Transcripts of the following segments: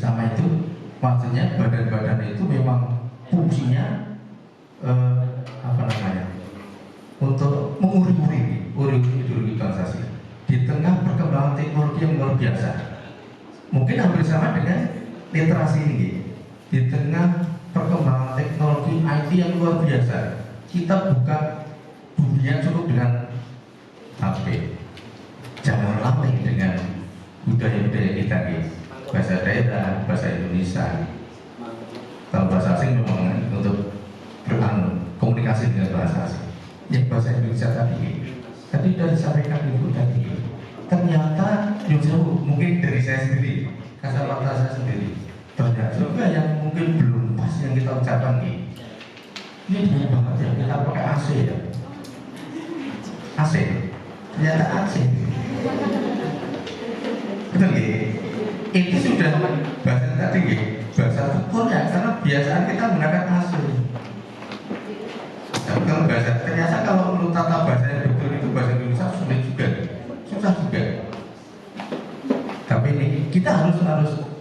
bersama itu maksudnya badan-badan itu memang fungsinya untuk menguri-uri ideologi Pancasila di tengah perkembangan teknologi yang luar biasa. Mungkin hampir sama dengan literasi ini. Di tengah perkembangan teknologi IT yang luar biasa, kita buka dunia cukup dengan HP. Jangan lalai dengan budaya-budaya kita nih. Bahasa daerah, bahasa Indonesia. Kalau bahasa asing memang untuk komunikasi dengan bahasa asing. Yang bahasa Indonesia tadi sudah disampaikan Ibu tadi. Ternyata jauh mungkin dari saya sendiri, kacamata saya sendiri. Banyak juga yang mungkin belum pas yang kita ucapkan nih. Ini banyak banget ya kita pakai AC ya. AC, ternyata AC. Betul ya? Ini sudah bahasa tadi ya, bahasa tuturnya karena biasaan kita menggunakan AC. Kalau bahasa, ternyata kalau menurut tata bahasa yang betul itu bahasa Indonesia sulit juga, susah juga. Tapi ini kita harus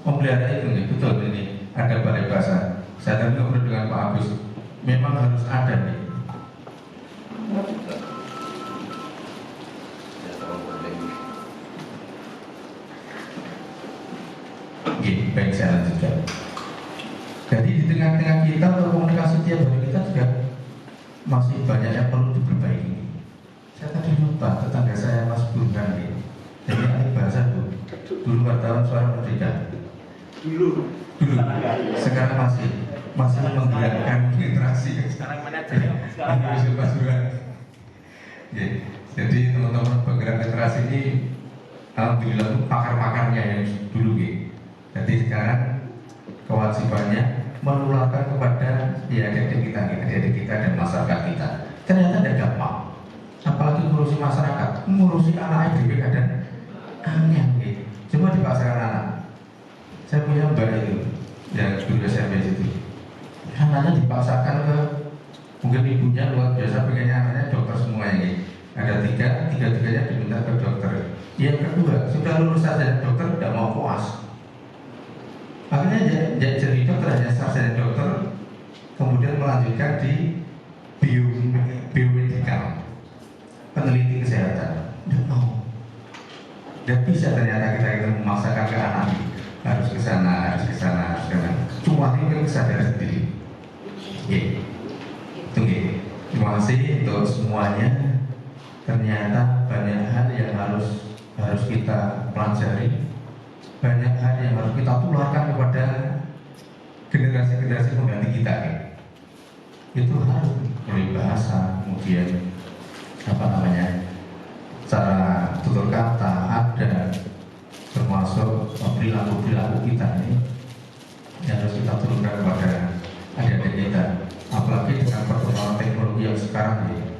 memelihara itu nih, betul ini ada balai bahasa. Saya tadi ngobrol dengan Pak Agus, memang harus ada nih. Oke, baik saya lanjutkan. Jadi di tengah-tengah kita berkomunikasi tiap hari kita juga masih banyak yang perlu diperbaiki. Saya tadi lupa tetangga saya Mas Burhan ini. Jadi ahli bahasa tuh. Dulu wartawan Suara Merdeka. Dulu. Sekarang masih menggerakkan literasi. Sekarang mana jadi Mas Burhan. Jadi teman-teman penggerak literasi ini alhamdulillah pakar-pakarnya yang dulu gitu. Jadi sekarang kewajibannya menularkan kepada adik-adik kita dan masyarakat kita. Ternyata tidak gampang. Apalagi ngurusi masyarakat, ngurusi anak IDW dan aneh gitu. Cuma dipaksakan anak. Saya punya mbak itu yang guru SMP itu. Anaknya dipaksakan ke mungkin ibunya luar biasa pengennya anaknya dokter semua ini. Ada tiga-tiganya diminta ke dokter. Yang kedua sudah lulus saja dokter tidak mau puas. Makanya jadi dokter hanya sarjana dokter, kemudian melanjutkan di biomedikal, peneliti kesehatan. Tidak mau, tidak bisa ternyata kita memaksakan ke anak harus ke sana. Cuma ini kesadaran sendiri. Tunggu. Terima kasih untuk semuanya. Ternyata banyak hal yang harus kita pelajari. Banyak hal yang harus kita tularkan kepada generasi-generasi pengganti kita ya. Itu harus dari bahasa, kemudian cara tutur kata ada, termasuk perilaku kita ini yang harus kita turunkan kepada adik-adik kita. Apalagi dengan perkembangan teknologi yang sekarang ini,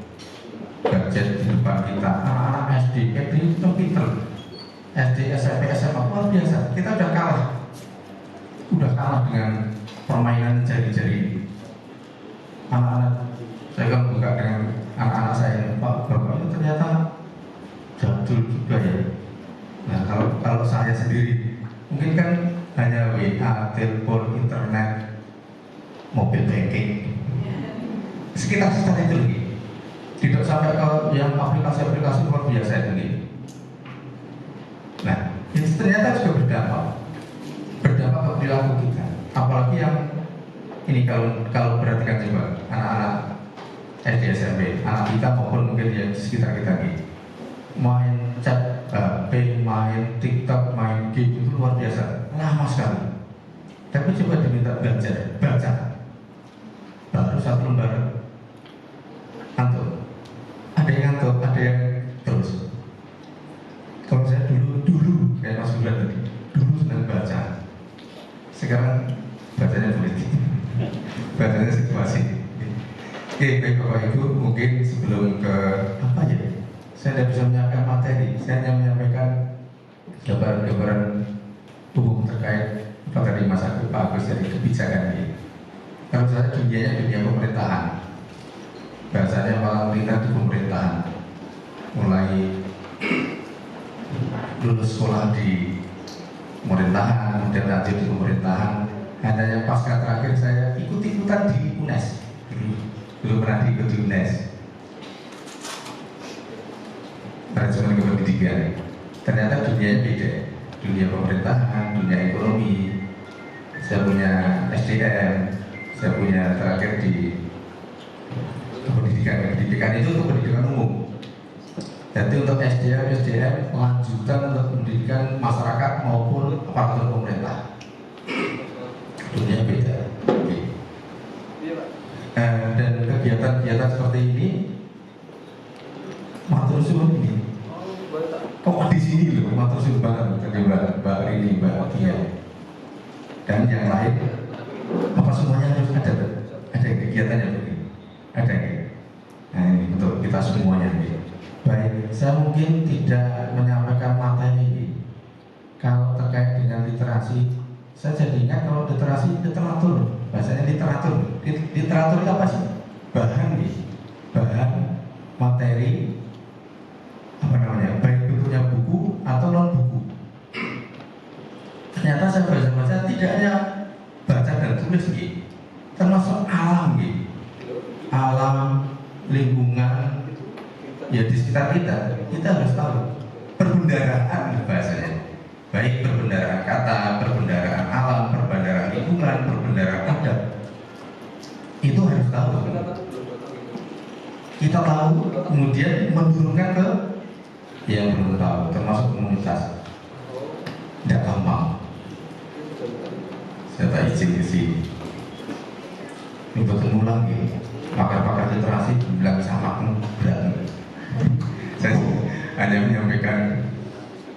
gadget di depan kita, anak-anak SD itu pinter. SD, SMP, SMA luar biasa. Kita udah kalah dengan permainan jari-jari. Anak-anak, saya kan buka dengan anak-anak saya, Pak, Bapak itu ternyata jadul juga ya. Nah kalau saya sendiri, mungkin kan hanya WA, telepon, internet, mobil banking, sekitar itu lagi. Tidak sampai ke yang aplikasi-aplikasi luar biasa itu nih. Nah, ini ternyata juga berdampak ke perilaku kita. Apalagi yang ini kalau perhatikan coba anak-anak SD SMP, anak kita maupun mungkin yang di sekitar kita ini, main chat HP, main TikTok, main game itu luar biasa, lama sekali. Tapi coba diminta baca, baru satu lembar ngantuk. Ada yang ngantuk, ada yang terus. Kalau saya dulu kayak Mas Bulan tadi, dulu senang baca. Sekarang bacanya politik, bacanya situasi. Oke, baik Bapak Ibu, mungkin sebelum ke apa ya? Saya tidak bisa menyampaikan materi, saya hanya menyampaikan gambaran-gambaran umum terkait apa tadi Mas Agus Pak Agus dari kebijakan ini. Kalau saya dunianya dunia pemerintahan, bahasanya malah kita di pemerintahan, mulai lulus sekolah di pemerintahan, kemudian lanjut di pemerintahan. Hanya yang pasca terakhir saya ikut-ikutan di UNES, belum pernah diikut di UNES, manajemen kependidikan. Ternyata dunianya beda, dunia pemerintahan, dunia ekonomi. Saya punya SDM, saya punya terakhir di pendidikan. Pendidikan itu untuk pendidikan umum. Jadi untuk SDM lanjutan untuk pendidikan masyarakat maupun aparatur pemerintah. Dunia beda. Dan kegiatan-kegiatan seperti ini, matur suwun ini. Kok di sini loh, matur suwun banget tadi Mbak ini, Mbak Tia. Dan yang lain, apa semuanya harus ada kegiatannya begini, ada ya. Nah ini untuk kita semuanya. Baik, saya mungkin tidak menyampaikan materi ini. Kalau terkait dengan literasi, saya jadi ingat kalau literatur, bahasanya literatur. Literatur itu apa sih? Bahan nih, bahan materi apa namanya? Baik bentuknya buku atau non buku. Ternyata saya baca tidak hanya baca dan tulis nih, termasuk alam nih, alam lingkungan. Ya di sekitar kita harus tahu perbendaharaan bahasanya, baik perbendaharaan kata, perbendaharaan alam, perbendaharaan lingkungan, perbendaharaan adat. Itu harus tahu. Kita tahu, kemudian menurunkan ke yang belum tahu, termasuk komunitas. Tidak gampang. Saya tak izin di sini. Ini bertemu lagi pakar-pakar literasi bilang sama berat. Saya hanya menyampaikan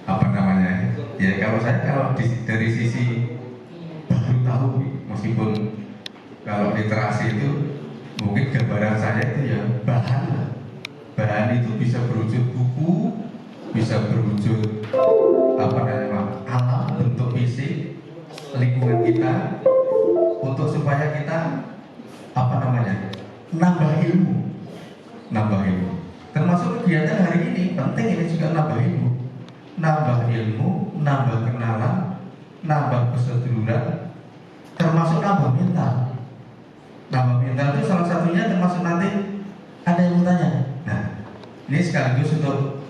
apa namanya, ya kalau dari sisi baru tahu, meskipun kalau literasi itu mungkin gambaran saya itu ya bahan itu bisa berwujud buku, bisa berwujud apa namanya alam, bentuk fisik lingkungan kita, untuk supaya kita apa namanya nambah ilmu. Termasuk kegiatan hari ini penting, ini juga nambah ilmu, nambah kenalan, nambah keseduluran, termasuk nambah mental. Nambah mental itu salah satunya termasuk nanti ada yang bertanya. Nah, ini sekaligus untuk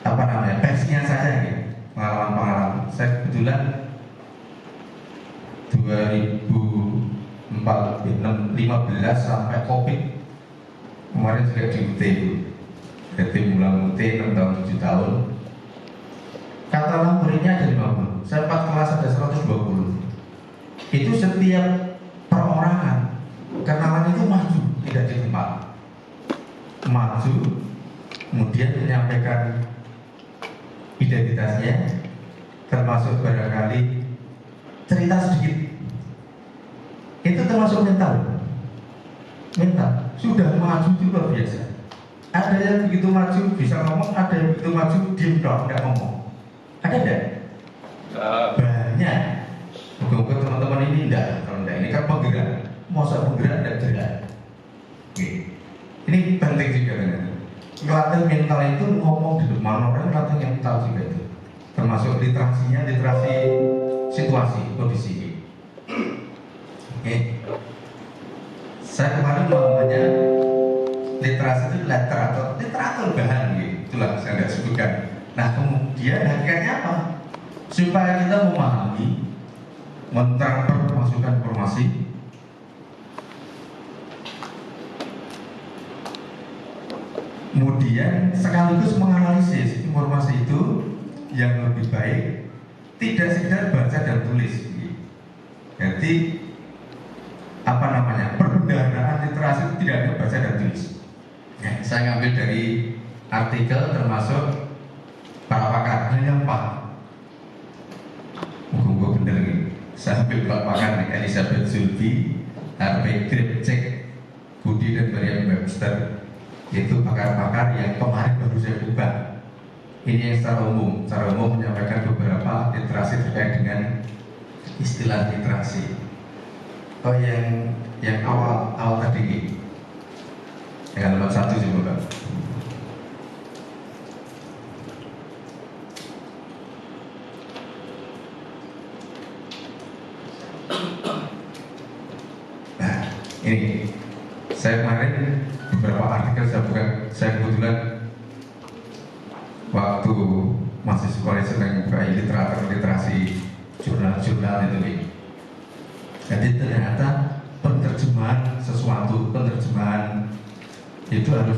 apa namanya versinya saya ya, pengalaman. Saya kebetulan 2015 sampai COVID kemarin juga di UT itu. Jadi mulai UT 6 tahun 7 tahun. Katakanlah muridnya ada 50, saya 4 kelas ada 120. Itu setiap perorangan kenalan itu maju, tidak di tempat. Maju, kemudian menyampaikan identitasnya, termasuk barangkali cerita sedikit. Itu termasuk mental. Sudah maju itu luar biasa. Ada yang begitu maju bisa ngomong, ada yang begitu maju diem dong, tidak ngomong. Ada tidak? Banyak. Moga-moga teman-teman ini tidak. Kalau tidak, ini kan penggerak. Masa penggerak tidak gerak. Oke. Ini penting juga kan. Ngelatih mental itu ngomong di depan orang, ngelatih mental juga itu. Termasuk literasinya, literasi situasi, kondisi. Oke. Saya kemarin namanya literasi itu literatur bahan gitu. Itulah saya nggak sebutkan. Nah kemudian hakikatnya apa? Supaya kita memahami, mentransfer masukan informasi, kemudian sekaligus menganalisis informasi itu yang lebih baik, tidak sekedar baca dan tulis. Jadi apa namanya perbendaharaan literasi itu tidak hanya baca dan tulis. Ya, saya ngambil dari artikel termasuk para pakar, hanya 4. Gue bener nih. Saya ambil 4 pakar nih, Elizabeth Zulfi, Harvey Kripcek, Goody dan Merriam Webster. Itu pakar-pakar yang kemarin baru saya buka. Ini yang secara umum menyampaikan beberapa literasi terkait dengan istilah literasi. Oh yang awal tadi ini, yang nomor 1 coba. Ini saya kemarin beberapa artikel saya kebetulan waktu masih sekolah sedang buka literasi jurnal-jurnal itu nih. Jadi ternyata penerjemahan sesuatu, penerjemahan itu harus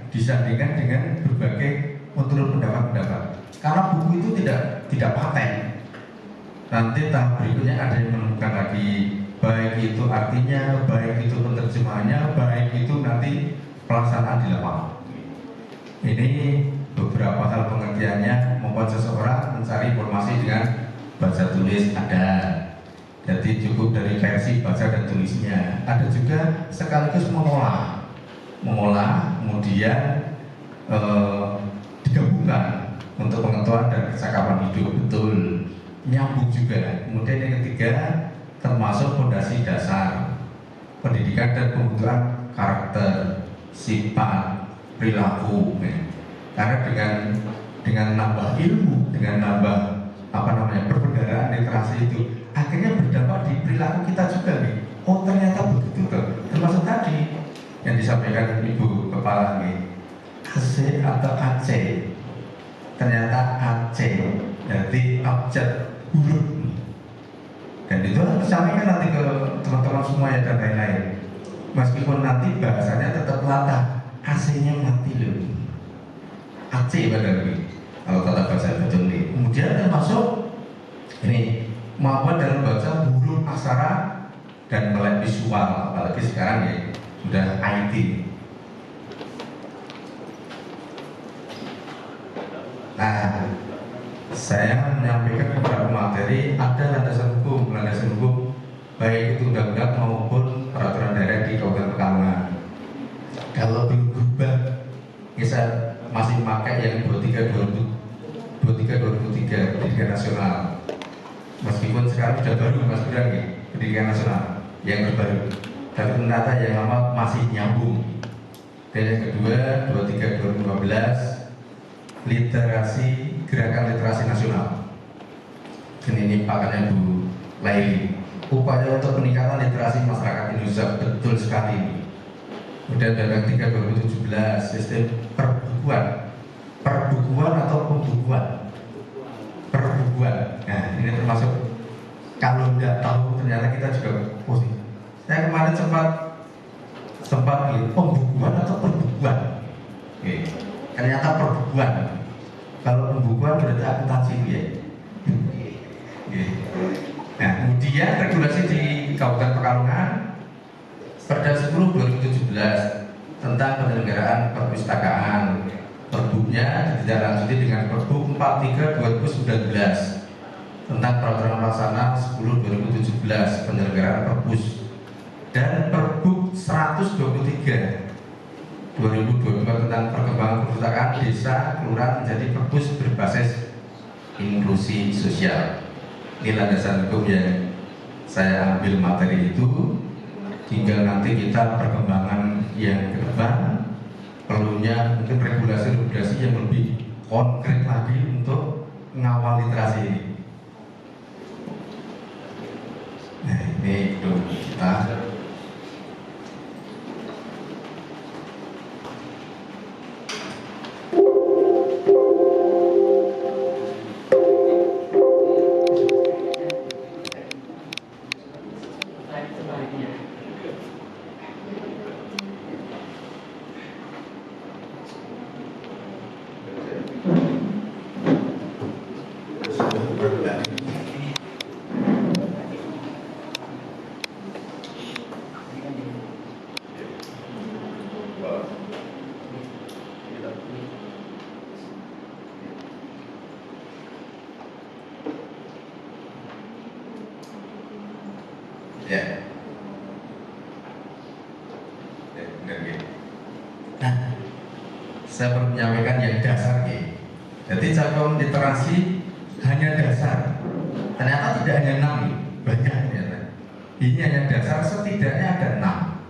disandingkan dengan berbagai menurut pendapat-pendapat. Karena buku itu tidak paten. Nanti tahap berikutnya ada yang menemukan lagi, baik itu artinya, baik itu penerjemahannya, baik itu nanti pelaksanaan di lapangan. Ini beberapa hal pengertiannya membuat seseorang mencari informasi dengan baca tulis ada. Jadi cukup dari versi baca dan tulisnya. Ada juga sekaligus mengolah, kemudian digabungkan untuk pengetahuan dan kecakapan hidup, betul, nyambung juga. Kemudian yang ketiga termasuk fondasi dasar pendidikan dan pembentukan karakter, sifat, perilaku. Karena dengan nambah ilmu, dengan nambah perbendaharaan literasi itu akhirnya berdampak di perilaku kita juga nih. Oh ternyata begitu tuh. Termasuk tadi yang disampaikan Ibu Kepala nih, AC atau AC. Ternyata AC jadi objek huruf. Dan itu harus disampaikan nanti ke teman-teman semua ya dan lain-lain. Meskipun nanti bahasanya tetap latah, AC-nya mati loh. AC padahal ini kalau tata bahasa betul nih. Kemudian termasuk ini kemampuan dalam baca huruf aksara dan melek visual, apalagi sekarang ya sudah IT. Nah, saya menyampaikan beberapa materi, ada landasan hukum baik itu undang-undang maupun peraturan daerah di Kabupaten Pekalongan. Kalau belum berubah, saya masih pakai yang 23/2003 pendidikan nasional. Meskipun sekarang sudah baru Mas Bram ya, pendidikan nasional yang terbaru, tapi ternyata yang lama masih nyambung. Dan yang kedua 23/2015 gerakan literasi nasional. Ini pakannya Bu Laili. Upaya untuk peningkatan literasi masyarakat Indonesia, betul sekali. Kemudian Undang-Undang 3 2017 sistem perbukuan atau pembukuan. Nah ini termasuk, kalau tidak tahu ternyata kita juga pusing. Saya kemarin sempat pembukuan atau perbukuan. Oke. Ternyata perbukuan. Kalau pembukuan berarti akuntansi ya. Nah, kemudian regulasi di Kabupaten Pekalongan Perda 10/2017 tentang penyelenggaraan perpustakaan. Perbuknya ditindaklanjuti dengan Perbu 43/2019 tentang peraturan pelaksana 10/2017 penyelenggaraan perpus, dan Perbu 123/2022 tentang perkembangan perpustakaan desa kelurahan menjadi perpus berbasis inklusi sosial. Ini landasan hukum yang saya ambil materi itu. Tinggal nanti kita perkembangan yang ke depan perlunya mungkin regulasi yang lebih konkret lagi untuk mengawal literasi ini. Nah ini itu kita. Ya. Benar ya. Nah, saya perlu menyampaikan yang dasar ya. Jadi cakupan literasi hanya dasar. Ternyata tidak hanya 6, banyak ternyata. Ini hanya dasar, setidaknya ada 6.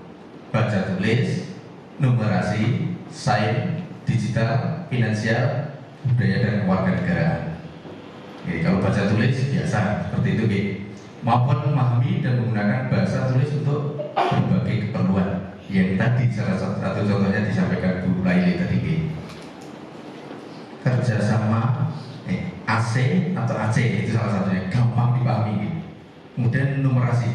Baca tulis, numerasi, sains, digital, finansial, budaya dan kewarganegaraan. Oke, kalau baca tulis biasa seperti itu, oke. maupun memahami dan menggunakan bahasa tulis untuk berbagai keperluan. Yang tadi salah satu contohnya disampaikan Bu Laili tadi. Kerjasama AC atau AC itu salah satunya, gampang dipahami. Kemudian numerasi,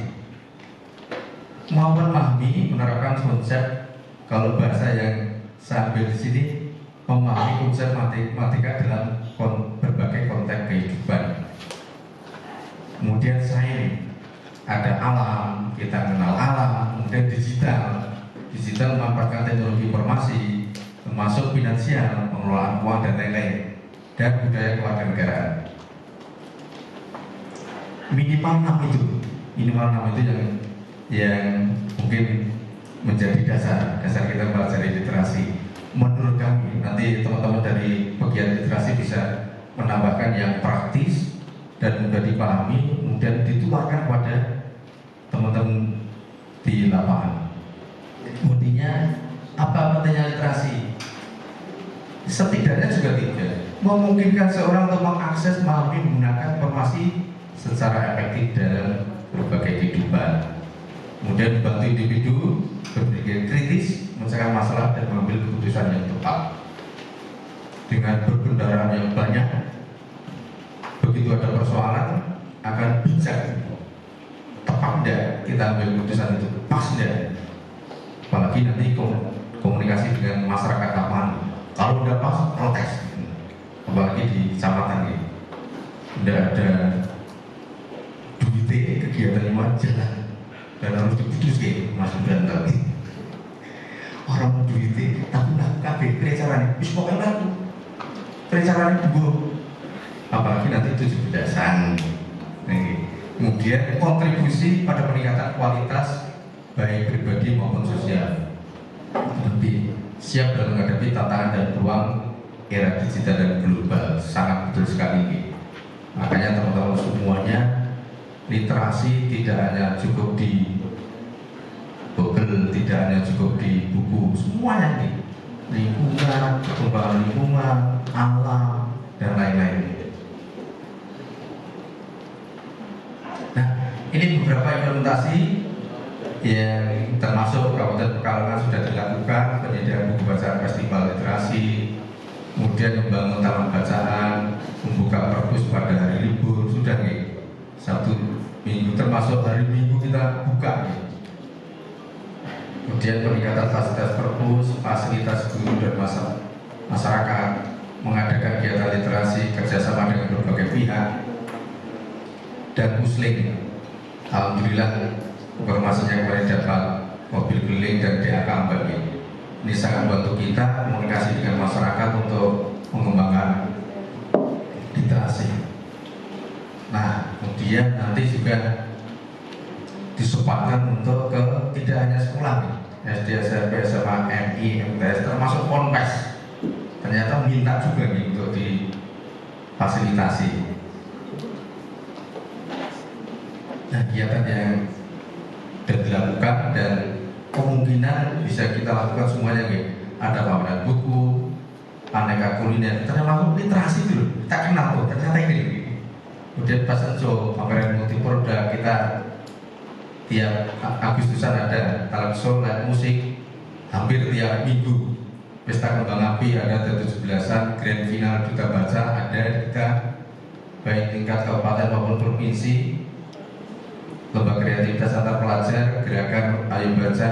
maupun memahami menerapkan konsep, kalau bahasa yang saya ambil di sini, memahami konsep matematika dalam berbagai konteks kehidupan. Kemudian sains, ada alam, kita kenal alam. Kemudian digital memanfaatkan teknologi informasi, termasuk finansial, pengelolaan uang dan lain-lain, dan budaya kewarganegaraan. Minimal 6 itu yang mungkin menjadi dasar kita mempelajari literasi. Menurut kami, nanti teman-teman dari bagian literasi bisa menambahkan yang praktis dan mudah dipahami, kemudian ditularkan kepada teman-teman di lapangan. Intinya apa pentingnya literasi? Setidaknya juga memungkinkan seorang untuk mengakses, memahami, menggunakan informasi secara efektif dalam berbagai kehidupan. Kemudian membantu individu berpikir kritis, mencegah masalah dan mengambil keputusan yang tepat. Dengan berkendaraan yang banyak, begitu ada persoalan akan bijak, tepat tidak kita ambil keputusan itu, pas tidak. Apalagi nanti komunikasi dengan masyarakat lapangan, kalau udah pas protes, apalagi di kecamatan ini, tidak ada duit kegiatan yang jalan dan harus diputus Mas Budanto. Orang duit tapi nak kabeh kerecaran wis pokoke laku. Kerecaran dua. Apalagi nanti 17-an. Kemudian kontribusi pada peningkatan kualitas baik pribadi maupun sosial. Lebih siap dalam menghadapi tantangan dan peluang era digital dan global. Sangat betul sekali ini. Makanya teman-teman semuanya, literasi tidak hanya cukup di Google, tidak hanya cukup di buku, semuanya nih, lingkungan, perkembangan lingkungan, alam, dan lain-lain. Nah, ini beberapa implementasi yang termasuk Kabupaten Pekalongan sudah dilakukan, penyediaan buku bacaan festival literasi, kemudian membangun taman bacaan, membuka perpus pada hari libur, sudah nih, Sabtu Minggu, termasuk hari Minggu kita buka nih. Kemudian peningkatan fasilitas perpus, fasilitas guru dan masyarakat, mengadakan kegiatan literasi kerjasama dengan berbagai pihak, dan muslim. Alhamdulillah informasinya kemarin dapat mobil keliling dan DAK bagi. Ini sangat membantu kita komunikasi dengan masyarakat untuk mengembangkan literasi. Nah, kemudian nanti juga disempatkan untuk ke tidak hanya sekolah nih, SD, SMP, SMA, MI, MTS, termasuk ponpes. Ternyata minta juga nih untuk difasilitasi. Nah, kegiatan yang sudah dilakukan dan kemungkinan bisa kita lakukan semuanya nih. Ada pameran buku, aneka kuliner, termasuk literasi dulu. Kita kenal tuh, ternyata ini. Kemudian pas show pameran multiproduk, kita tiap Agustusan ada talent show, live musik, hampir tiap minggu. Pesta kembang api ada 17-an, grand final duta baca ada kita, baik tingkat kabupaten maupun provinsi. Lomba kreativitas antar pelajar, gerakan Ayo Baca,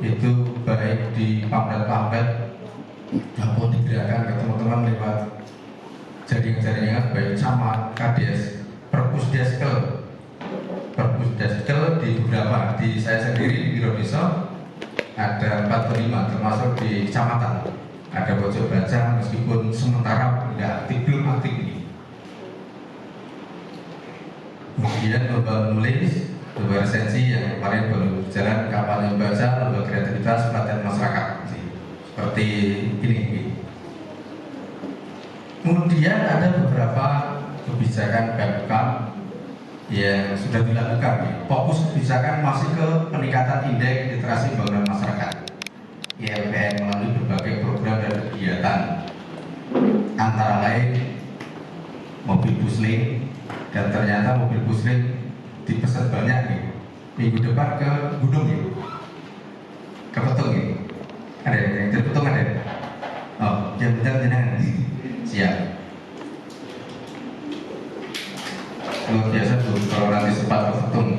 itu baik di pamflet-pamflet maupun digerakan ke teman-teman lewat jaringan-jaringan baik camat, kades, perpus deskel di beberapa, di saya sendiri di Biro Desa ada 45 termasuk di kecamatan. Ada pojok baca meskipun sementara tidak aktif, belum aktif ini. Kemudian lomba menulis, lomba resensi yang kemarin baru berjalan, kampanye baca, lomba kreativitas, pelatihan masyarakat seperti ini. Kemudian ada beberapa kebijakan Pemkab yang sudah dilakukan. Fokus kebijakan masih ke peningkatan indeks literasi bangunan masyarakat ILPN melalui berbagai program dan kegiatan, antara lain mobil pusling. Dan ternyata mobil pusling dipesan banyak nih. Minggu depan ke Gunung nih, ke Petung nih. Ada yang dari Petung ada? Oh, yang benar jenengan siap. Luar biasa tuh kalau nanti sempat ke Petung,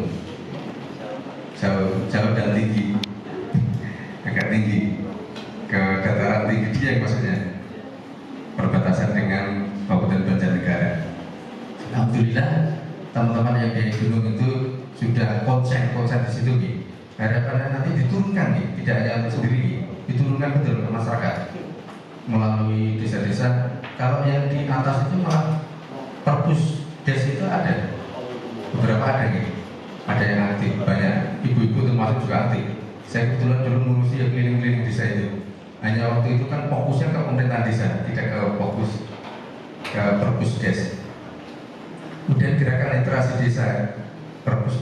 jauh dan tinggi, agak tinggi, ke dataran tinggi dia maksudnya, perbatasan dengan Kabupaten Banjarnegara. Alhamdulillah teman-teman yang dari gunung itu sudah konsen di situ nih. Harapannya nanti diturunkan nih, tidak hanya untuk sendiri nih, diturunkan betul ke masyarakat melalui desa-desa. Kalau yang di atas itu malah perpus des itu ada beberapa, ada nih, ada yang aktif, banyak ibu-ibu termasuk juga aktif. Saya kebetulan dulu ngurusi yang keliling-keliling desa itu. Hanya waktu itu kan fokusnya ke pemerintahan desa, tidak ke fokus ke perpus des. Kemudian gerakan literasi desa perpus